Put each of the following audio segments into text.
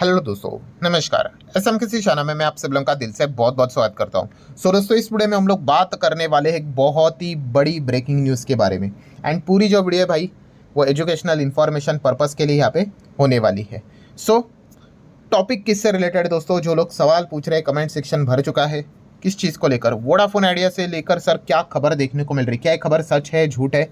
Hello दोस्तों, नमस्कार। SM किसी चैनल में मैं आप सब लोगों का दिल से बहुत बहुत स्वागत करता हूं। दोस्तों, इस वीडियो में हम लोग बात करने वाले हैं एक बहुत ही बड़ी ब्रेकिंग न्यूज़ के बारे में। एंड पूरी जो वीडियो है भाई, वो एजुकेशनल इन्फॉर्मेशन पर्पज़ के लिए यहाँ पे होने वाली है। टॉपिक किससे रिलेटेड दोस्तों? जो लोग सवाल पूछ रहे हैं, कमेंट सेक्शन भर चुका है। किस चीज़ को लेकर? वोडाफोन आइडिया से लेकर सर क्या खबर देखने को मिल रही, क्या ये खबर सच है झूठ है,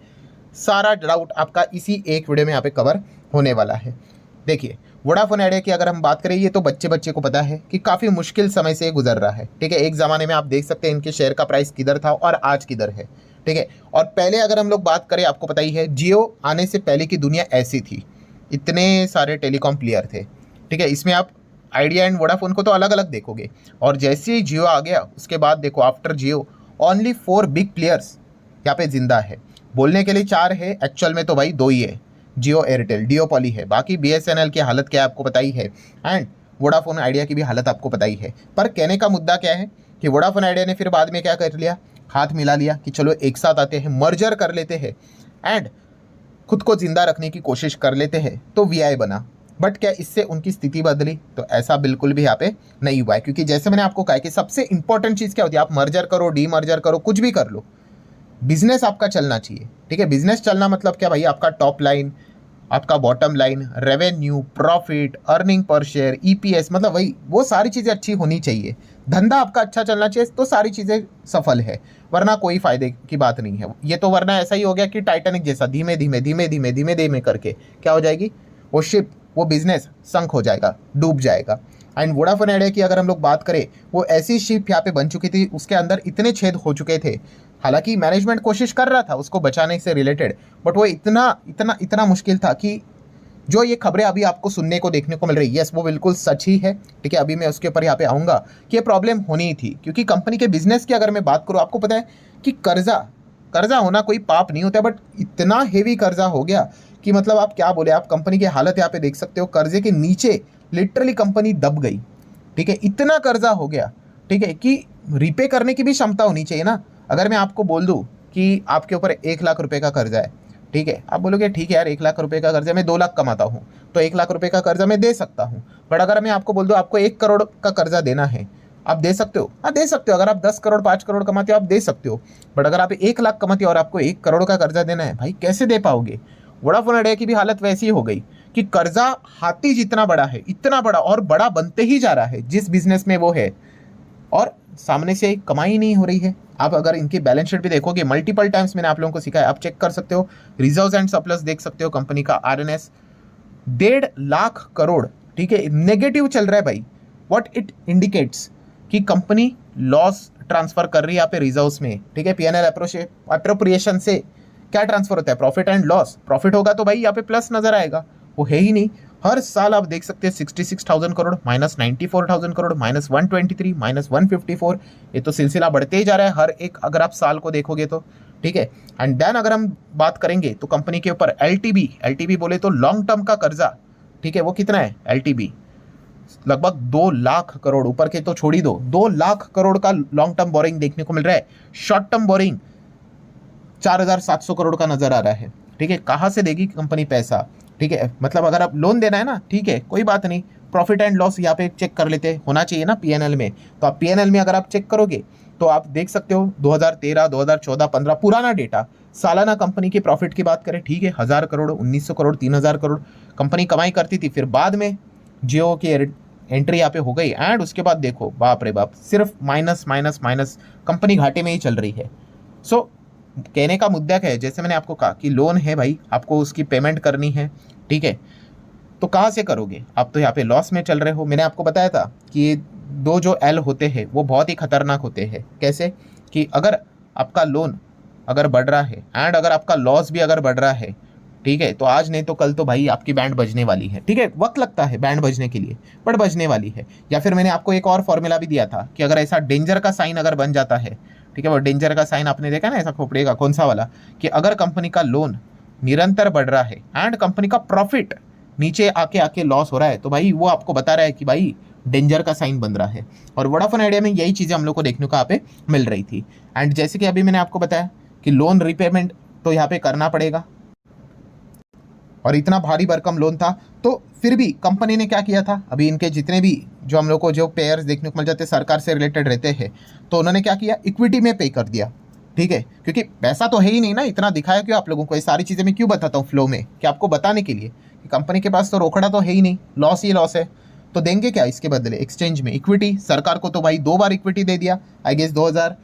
सारा डाउट आपका इसी एक वीडियो में यहाँ पे कवर होने वाला है। देखिए, वोडाफोन आइडिया की अगर हम बात करें, ये तो बच्चे बच्चे को पता है कि काफ़ी मुश्किल समय से गुजर रहा है। ठीक है, एक ज़माने में आप देख सकते हैं इनके शेयर का प्राइस किधर था और आज किधर है। ठीक है, और पहले अगर हम लोग बात करें, आपको पता ही है जियो आने से पहले की दुनिया ऐसी थी, इतने सारे टेलीकॉम प्लेयर थे। ठीक है, इसमें आप आइडिया एंड वोडाफोन को तो अलग अलग देखोगे, और जैसे ही जियो आ गया उसके बाद देखो, आफ्टर जियो ओनली 4 बिग प्लेयर्स यहाँ पे जिंदा है। बोलने के लिए 4 है, एक्चुअल में तो भाई 2 ही है, जियो एयरटेल डियोपॉली है। बाकी बीएसएनएल की हालत क्या है आपको पता ही है, एंड वोडाफोन आइडिया की भी हालत आपको पता ही है। पर कहने का मुद्दा क्या है कि वोडाफोन आइडिया ने फिर बाद में क्या कर लिया, हाथ मिला लिया कि चलो एक साथ आते हैं, मर्जर कर लेते हैं एंड खुद को जिंदा रखने की कोशिश कर लेते हैं, तो वीआई बना। बट क्या इससे उनकी स्थिति बदली? तो ऐसा बिल्कुल भी यहाँ पे नहीं हुआ है, क्योंकि जैसे मैंने आपको कहा कि सबसे इंपॉर्टेंट चीज़ क्या होती है, आप मर्जर करो, डीमर्जर करो, कुछ भी कर लो, बिजनेस आपका चलना चाहिए। ठीक है, बिजनेस चलना मतलब क्या भाई, आपका टॉप लाइन, आपका bottom line, revenue, profit, earning per share, EPS, मतलब वही वो सारी चीज़ें अच्छी होनी चाहिए। धंधा आपका अच्छा चलना चाहिए, तो सारी चीज़ें सफल है, वरना कोई फायदे की बात नहीं है। ये तो वरना ऐसा ही हो गया कि टाइटैनिक जैसा धीमे धीमे धीमे धीमे धीमे धीमे करके क्या हो जाएगी, वो शिप, वो बिजनेस संक हो जाएगा, डूब जाएगा। एंड वोडाफोन आइडिया की अगर हम लोग बात करें, वो ऐसी शिप यहाँ पे बन चुकी थी, उसके अंदर इतने छेद हो चुके थे। हालांकि मैनेजमेंट कोशिश कर रहा था उसको बचाने से रिलेटेड, बट वो इतना इतना इतना मुश्किल था कि जो ये खबरें अभी आपको सुनने को देखने को मिल रही है, यस वो बिल्कुल सच ही है। ठीक है, अभी मैं उसके ऊपर यहाँ पे आऊँगा कि ये प्रॉब्लम होनी ही थी, क्योंकि कंपनी के बिजनेस की अगर मैं बात करूँ, आपको पता है कि कर्जा होना कोई पाप नहीं होता, बट इतना हेवी कर्जा हो गया कि मतलब आप क्या बोले, आप कंपनी की हालत यहाँ पे देख सकते हो, कर्जे के नीचे लिटरली कंपनी दब गई। ठीक है, इतना कर्जा हो गया, ठीक है, कि रिपे करने की भी क्षमता होनी चाहिए ना। अगर मैं आपको बोल दूं कि आपके ऊपर 1 लाख रुपए का कर्जा है, ठीक है, आप बोलोगे ठीक है यार, 1 लाख रुपए का कर्जा, मैं 2 लाख कमाता हूँ तो 1 लाख रुपए का कर्जा मैं दे सकता हूँ। बट अगर मैं आपको बोल दूं आपको 1 करोड़ का कर्जा देना है, आप दे सकते हो? हाँ दे सकते हो। अगर आप 10 करोड़ 5 करोड़ कमाते हो आप दे सकते हो, बट अगर आप 1 लाख कमाते हो और आपको 1 करोड़ का कर्जा देना है, भाई कैसे दे पाओगे? वोडाफोन आइडिया की भी हालत वैसी हो गई कि कर्जा हाथी जितना बड़ा है, इतना बड़ा, और बड़ा बनते ही जा रहा है जिस बिजनेस में वो है, और सामने से कमाई नहीं हो रही है। आप अगर इनकी बैलेंस शीट भी देखोगे, मल्टीपल टाइम्स मैंने आप लोगों को सिखाया, आप चेक कर सकते हो, रिजर्व्स एंड सरप्लस देख सकते हो, कंपनी का आरएनएस 1.5 लाख करोड़, ठीक है, नेगेटिव चल रहा है भाई। व्हाट इट इंडिकेट्स कि कंपनी लॉस ट्रांसफर कर रही है यहाँ पे रिजर्व्स में। ठीक है, पीएनएल अप्रोप्रिएशन से क्या ट्रांसफर होता है, प्रॉफिट एंड लॉस। प्रॉफिट होगा तो भाई यहाँ पे प्लस नजर आएगा, वो है ही नहीं। हर साल आप देख सकते हैं 66,000 करोड़, -94,000 करोड़, -123, -154, ये तो सिलसिला बढ़ते ही जा रहा है हर एक, अगर आप साल को देखोगे तो। ठीक है, एंड देन अगर हम बात करेंगे तो कंपनी के ऊपर एलटीबी बोले तो लॉन्ग टर्म का कर्जा, ठीक है, वो कितना है एलटीबी, लगभग 2 लाख करोड़। ऊपर के तो छोड़ ही दो, 2 लाख करोड़ का लॉन्ग टर्म बोरिंग देखने को मिल रहा है। शॉर्ट टर्म बोरिंग 4,700 करोड़ का नजर आ रहा है। ठीक है, कहाँ से देगी कंपनी पैसा? ठीक है, मतलब अगर आप लोन देना है ना, ठीक है, कोई बात नहीं, प्रॉफिट एंड लॉस यहाँ पे चेक कर लेते, होना चाहिए ना पीएनएल में। तो आप पीएनएल में अगर आप चेक करोगे तो आप देख सकते हो 2013, 2014, 15 पुराना डेटा, सालाना कंपनी के प्रॉफिट की बात करें, ठीक है, 1,000 करोड़, 1,900 करोड़, 3,000 करोड़ कंपनी कमाई करती थी। फिर बाद में जियो की एंट्री यहाँ पे हो गई, एंड उसके बाद देखो बाप रे बाप, सिर्फ माइनस माइनस माइनस, कंपनी घाटे में ही चल रही है। सो कहने का मुद्दा क्या है, जैसे मैंने आपको कहा कि लोन है भाई, आपको उसकी पेमेंट करनी है, ठीक है, तो कहाँ से करोगे? आप तो यहाँ पे लॉस में चल रहे हो। मैंने आपको बताया था कि ये 2 जो एल होते हैं वो बहुत ही खतरनाक होते हैं। कैसे? कि अगर आपका लोन अगर बढ़ रहा है एंड अगर आपका लॉस भी अगर बढ़ रहा है, ठीक है, तो आज नहीं तो कल तो भाई आपकी बैंड बजने वाली है। ठीक है, वक्त लगता है बैंड बजने के लिए, बट बजने वाली है। या फिर मैंने आपको एक और फॉर्मूला भी दिया था कि अगर ऐसा डेंजर का साइन अगर बन जाता है, ठीक है, वो डेंजर का साइन आपने देखा ना, ऐसा खोपड़े का, कौन सा वाला, कि अगर कंपनी का लोन निरंतर बढ़ रहा है एंड कंपनी का प्रॉफिट नीचे आके आके लॉस हो रहा है, तो भाई वो आपको बता रहा है कि भाई डेंजर का साइन बन रहा है। और वोडाफोन आइडिया में यही चीज़ें हम लोग को देखने को यहाँ पे मिल रही थी। एंड जैसे कि अभी मैंने आपको बताया कि लोन रिपेमेंट तो यहाँ पे करना पड़ेगा, और इतना भारी भरकम लोन था, तो फिर भी कंपनी ने क्या किया था, अभी इनके जितने भी जो हम लोग को जो पेयर्स देखने को मिल जाते सरकार से रिलेटेड रहते हैं, तो उन्होंने क्या किया, इक्विटी में पे कर दिया। ठीक है, क्योंकि पैसा तो है ही नहीं ना, इतना दिखाया क्यों आप लोगों को, ये सारी चीज़ें मैं क्यों बताता हूँ फ्लो में, कि आपको बताने के लिए कि कंपनी के पास तो रोकड़ा तो है ही नहीं, लॉस ही लॉस है, तो देंगे क्या इसके बदले एक्सचेंज में, इक्विटी। सरकार को तो भाई 2 बार इक्विटी दे दिया, आई गेस 2000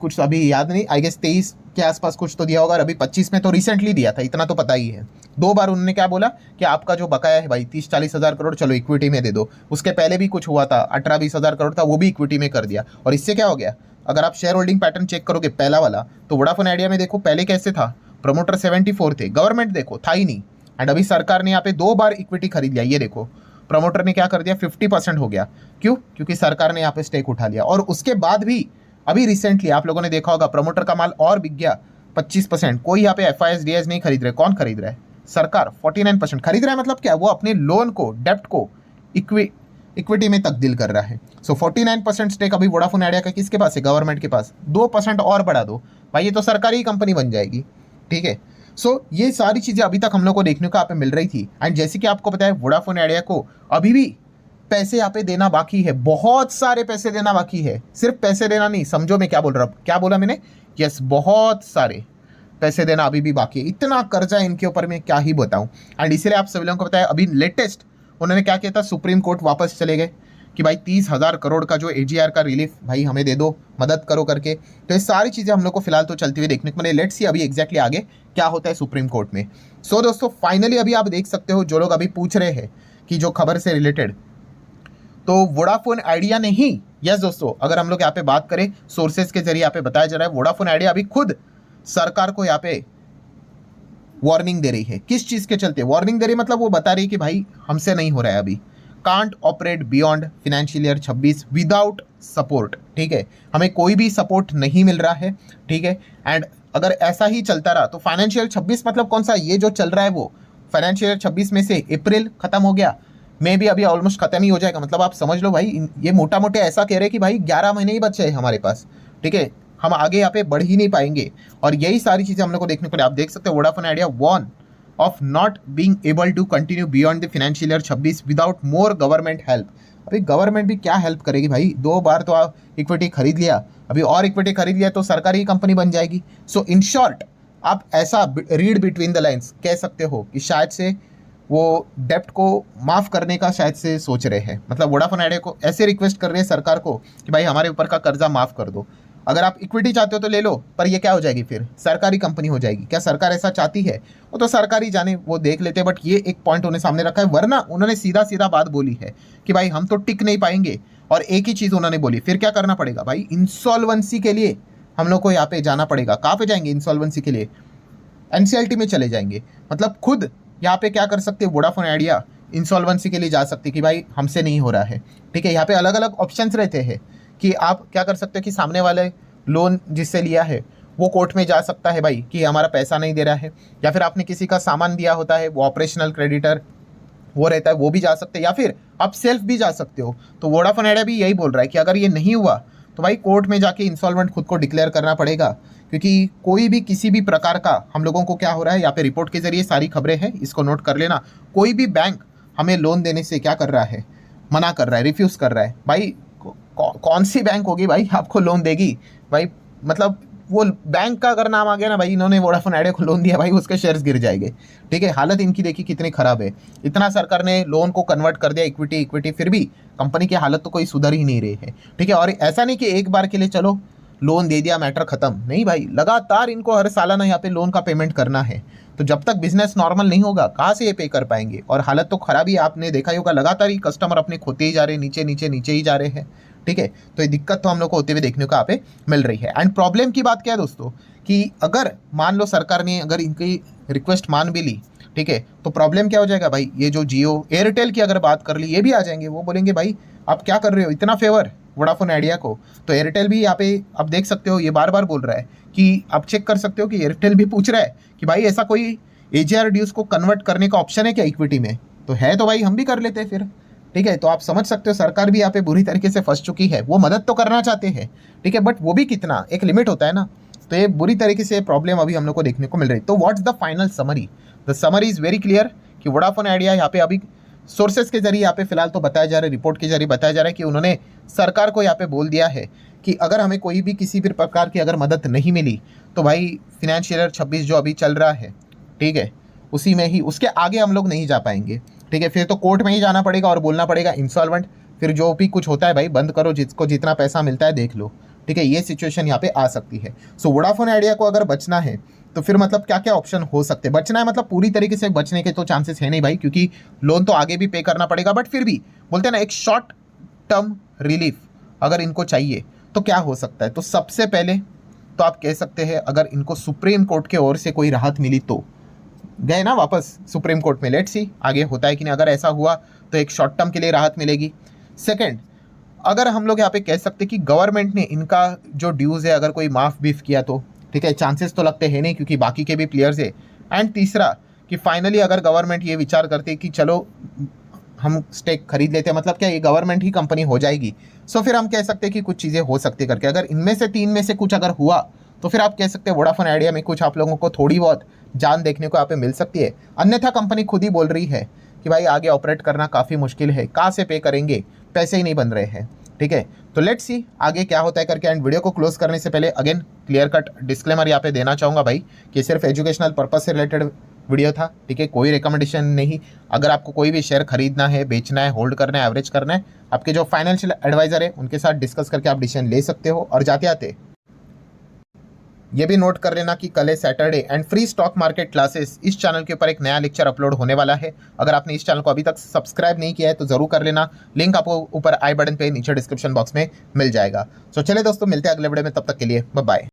कुछ अभी याद नहीं, आई गेस 23 के आसपास कुछ तो दिया होगा, और अभी 25 में तो रिसेंटली दिया था, इतना तो पता ही है। 2 बार उन्होंने क्या बोला कि आपका जो बकाया है भाई 30-40 हज़ार करोड़, चलो इक्विटी में दे दो। उसके पहले भी कुछ हुआ था, 18-20 हज़ार करोड़ था, वो भी इक्विटी में कर दिया। और इससे क्या हो गया, अगर आप शेयर होल्डिंग पैटर्न चेक करोगे पहला वाला, तो वोडाफोन आइडिया में देखो पहले कैसे था, प्रमोटर 74 थे, गवर्नमेंट देखो था ही नहीं, एंड अभी सरकार ने यहाँ पे 2 बार इक्विटी खरीद लिया। ये देखो प्रमोटर ने क्या कर दिया, 50% हो गया। क्यों, क्योंकि सरकार ने यहाँ पे स्टेक उठा लिया। और उसके बाद भी अभी रिसेंटली आप लोगों ने देखा होगा, प्रमोटर का माल और बिक गया 25%। कोई यहाँ पे FISDS नहीं खरीद रहे, कौन खरीद रहा है, सरकार 49% खरीद रहा है। मतलब क्या, वो अपने लोन को, डेप्ट को इक्विटी में तब्दील कर रहा है। सो 49% स्टेक अभी वोडाफोन आइडिया का किसके पास है, गवर्नमेंट के पास। 2% और बढ़ा दो भाई, ये तो सरकारी कंपनी बन जाएगी। ठीक है, सो ये सारी चीज़ें अभी तक हम लोग को देखने को यहाँ पे मिल रही थी। एंड जैसे कि आपको पता है, वोडाफोन आइडिया को अभी भी पैसे यहाँ पे देना बाकी है, बहुत सारे पैसे देना बाकी है। सिर्फ पैसे देना नहीं, समझो मैं क्या बोल रहा हूँ, क्या बोला मैंने, यस, बहुत सारे पैसे देना अभी भी बाकी है। इतना कर्जा है इनके ऊपर, मैं क्या ही बताऊं। एंड इसलिए आप सभी लोगों को पता है, अभी लेटेस्ट उन्होंने क्या किया था, सुप्रीम कोर्ट वापस चले गए कि भाई 30,000 करोड़ का जो AGR का रिलीफ भाई हमें दे दो, मदद करो करके। तो ये सारी चीज़ें हम लोग को फिलहाल तो चलती हुई देखने को मिले। लेट्स सी अभी एग्जैक्टली आगे क्या होता है सुप्रीम कोर्ट में। सो दोस्तों फाइनली अभी आप देख सकते हो, जो लोग अभी पूछ रहे हैं कि जो खबर से रिलेटेड, तो वोडाफोन आइडिया ने ही, यस दोस्तों, अगर हम लोग यहाँ पे बात करें सोर्सेज के जरिए यहाँ पे बताया जा रहा है, वोडाफोन आइडिया अभी खुद सरकार को यहाँ पे वार्निंग दे रही है। किस चीज़ के चलते वार्निंग दे रही है, मतलब वो बता रही है कि भाई हमसे नहीं हो रहा है अभी, can't operate beyond financial year 26 without support. ठीक है, हमें कोई भी सपोर्ट नहीं मिल रहा है। ठीक है, एंड अगर ऐसा ही चलता रहा तो फाइनेंशियल 26 मतलब कौन सा, ये जो चल रहा है वो फाइनेंशियल ईयर 26 में से अप्रैल खत्म हो गया, मे भी अभी ऑलमोस्ट खत्म ही हो जाएगा। मतलब आप समझ लो भाई, ये मोटा मोटे ऐसा कह रहे हैं कि भाई 11 महीने ही बचे हैं हमारे पास। ठीक है, हम आगे यहाँ पे बढ़ ही नहीं पाएंगे। और यही सारी चीज़ें हम लोग को देखने को, आप देख सकते हो Vodafone Idea warn of not being able to continue beyond the financial year 26 without more government help. अभी गवर्नमेंट भी क्या हेल्प करेगी भाई, 2 बार तो आप इक्विटी खरीद लिया, अभी और इक्विटी खरीद लिया तो सरकारी कंपनी बन जाएगी। सो इन शॉर्ट आप ऐसा रीड बिटवीन द लाइन्स कह सकते हो कि शायद से वो डेप्ट को माफ़ करने का शायद से सोच रहे हैं। मतलब वोडाफोन आइडिया को ऐसे रिक्वेस्ट कर रहे हैं सरकार को कि भाई हमारे ऊपर का कर्जा माफ़ कर दो, अगर आप इक्विटी चाहते हो तो ले लो, पर ये क्या हो जाएगी, फिर सरकारी कंपनी हो जाएगी। क्या सरकार ऐसा चाहती है, वो तो सरकारी जाने, वो देख लेते हैं। बट ये एक पॉइंट उन्हें सामने रखा है, वरना उन्होंने सीधा सीधा बात बोली है कि भाई हम तो टिक नहीं पाएंगे। और एक ही चीज़ उन्होंने बोली, फिर क्या करना पड़ेगा भाई, इंसॉल्वेंसी के लिए हम लोग को यहाँ पे जाना पड़ेगा। कहाँ पे जाएंगे इंसॉल्वेंसी के लिए, NCLT में चले जाएंगे। मतलब खुद यहाँ पे क्या कर सकते हैं, वोडाफोन आइडिया इंसॉल्वेंसी के लिए जा सकते कि भाई हमसे नहीं हो रहा है। ठीक है, यहाँ पे अलग अलग ऑप्शंस रहते हैं कि आप क्या कर सकते हो कि सामने वाले लोन जिससे लिया है वो कोर्ट में जा सकता है भाई कि हमारा पैसा नहीं दे रहा है, या फिर आपने किसी का सामान दिया होता है, वो ऑपरेशनल क्रेडिटर वो रहता है, वो भी जा सकते हैं, या फिर आप सेल्फ भी जा सकते हो। तो वोडाफोन आइडिया भी यही बोल रहा है कि अगर ये नहीं हुआ तो भाई कोर्ट में जाके इंसॉल्वेंट खुद को डिक्लेयर करना पड़ेगा। क्योंकि कोई भी किसी भी प्रकार का हम लोगों को क्या हो रहा है, यहाँ पे रिपोर्ट के जरिए सारी खबरें हैं, इसको नोट कर लेना। कोई भी बैंक हमें लोन देने से क्या कर रहा है, मना कर रहा है, रिफ्यूज़ कर रहा है। भाई कौन सी बैंक होगी भाई आपको लोन देगी भाई, मतलब वो बैंक का अगर नाम आ गया ना भाई, इन्होंने वोडाफोन आइडिया को लोन दिया भाई, उसके शेयर्स गिर जाएंगे। ठीक है, हालत इनकी देखिए कितनी खराब है। इतना सरकार ने लोन को कन्वर्ट कर दिया इक्विटी, फिर भी कंपनी की हालत तो कोई सुधर ही नहीं रही है। ठीक है, और ऐसा नहीं कि एक बार के लिए चलो लोन दे दिया मैटर खत्म, नहीं भाई, लगातार इनको हर सालाना यहाँ पे लोन का पेमेंट करना है। तो जब तक बिजनेस नॉर्मल नहीं होगा कहाँ से ये पे कर पाएंगे। और हालत तो खराब ही, आपने देखा ही होगा, लगातार ही कस्टमर अपने खोते ही जा रहे हैं, नीचे नीचे नीचे ही जा रहे हैं। ठीक है, तो ये दिक्कत तो हम लोग को होते हुए देखने को यहाँ पे मिल रही है। एंड प्रॉब्लम की बात क्या है दोस्तों, कि अगर मान लो सरकार ने अगर इनकी रिक्वेस्ट मान भी ली, ठीक है, तो प्रॉब्लम क्या हो जाएगा भाई, ये जो जियो एयरटेल की अगर बात कर ली, ये भी आ जाएंगे। वो बोलेंगे भाई आप क्या कर रहे हो, इतना फेवर वोडाफोन आइडिया को। तो एयरटेल भी यहाँ पे आप देख सकते हो, ये बार बार बोल रहा है कि आप चेक कर सकते हो कि एयरटेल भी पूछ रहा है कि भाई ऐसा कोई AGR ड्यूज को कन्वर्ट करने का ऑप्शन है क्या इक्विटी में, तो है तो भाई हम भी कर लेते हैं फिर। ठीक है, तो आप समझ सकते हो सरकार भी यहाँ पे बुरी तरीके से फंस चुकी है। वो मदद तो करना चाहते हैं, ठीक है, बट वो भी कितना, एक लिमिट होता है ना। तो ये बुरी तरीके से प्रॉब्लम अभी हम लोग को देखने को मिल रही है। तो what's the final summary, the summary is very clear कि वोडाफोन आइडिया यहाँ पे अभी सोर्सेस के जरिए यहाँ पे फिलहाल तो बताया जा रहा है, रिपोर्ट के जरिए बताया जा रहा है कि उन्होंने सरकार को यहाँ पे बोल दिया है कि अगर हमें कोई भी किसी भी प्रकार की अगर मदद नहीं मिली तो भाई फिनेंशियल ईयर 26 जो अभी चल रहा है, ठीक है, उसी में ही, उसके आगे हम लोग नहीं जा पाएंगे, ठीक है। फिर तो कोर्ट में ही जाना पड़ेगा और बोलना पड़ेगा इंसॉल्वेंट, फिर जो भी कुछ होता है भाई बंद करो, जिसको जितना पैसा मिलता है देख लो, ठीक है। ये सिचुएशन यहाँ पे आ सकती है। सो वोडाफोन आइडिया को अगर बचना है तो फिर मतलब क्या क्या ऑप्शन हो सकते हैं। बचना है मतलब पूरी तरीके से बचने के तो चांसेस है नहीं भाई, क्योंकि लोन तो आगे भी पे करना पड़ेगा, बट फिर भी बोलते हैं ना एक शॉर्ट टर्म रिलीफ अगर इनको चाहिए तो क्या हो सकता है। तो सबसे पहले तो आप कह सकते हैं अगर इनको सुप्रीम कोर्ट के ओर से कोई राहत मिली तो गए ना वापस सुप्रीम कोर्ट में, लेट्स सी आगे होता है कि नहीं। अगर ऐसा हुआ तो एक शॉर्ट टर्म के लिए राहत मिलेगी। सेकंड, अगर हम लोग यहाँ पे कह सकते कि गवर्नमेंट ने इनका जो ड्यूज़ है अगर कोई माफ़ बीफ किया तो, ठीक है, चांसेस तो लगते हैं नहीं क्योंकि बाकी के भी प्लेयर्स है। एंड तीसरा कि फाइनली अगर गवर्नमेंट ये विचार करते कि चलो हम स्टेक खरीद लेते हैं, मतलब क्या ये गवर्नमेंट ही कंपनी हो जाएगी, सो फिर हम कह सकते हैं कि कुछ चीज़ें हो सकती करके। अगर इनमें से तीन में से कुछ अगर हुआ तो फिर आप कह सकते हैं वोडाफोन आइडिया में कुछ आप लोगों को थोड़ी बहुत जान देखने को यहाँ पे मिल सकती है। अन्यथा कंपनी खुद ही बोल रही है कि भाई आगे ऑपरेट करना काफ़ी मुश्किल है, कहाँ से पे करेंगे, पैसे ही नहीं बन रहे हैं, ठीक है। तो लेट्स सी आगे क्या होता है करके। एंड वीडियो को क्लोज करने से पहले अगेन क्लियर कट डिस्क्लेमर यहाँ पे देना चाहूँगा भाई कि सिर्फ एजुकेशनल पर्पज से रिलेटेड वीडियो था, ठीक है, कोई रिकमेंडेशन नहीं। अगर आपको कोई भी शेयर खरीदना है, बेचना है, होल्ड करना है, एवरेज करना है, आपके जो फाइनेंशियल एडवाइजर है उनके साथ डिस्कस करके आप डिसीजन ले सकते हो। और जाते आते ये भी नोट कर लेना कि कल है Saturday and free stock market classes, इस चैनल के ऊपर एक नया लेक्चर अपलोड होने वाला है। अगर आपने इस चैनल को अभी तक सब्सक्राइब नहीं किया है तो जरूर कर लेना, लिंक आपको ऊपर आई बटन पे नीचे डिस्क्रिप्शन बॉक्स में मिल जाएगा। सो चले दोस्तों, मिलते हैं अगले वीडियो में, तब तक के लिए बाय बाय।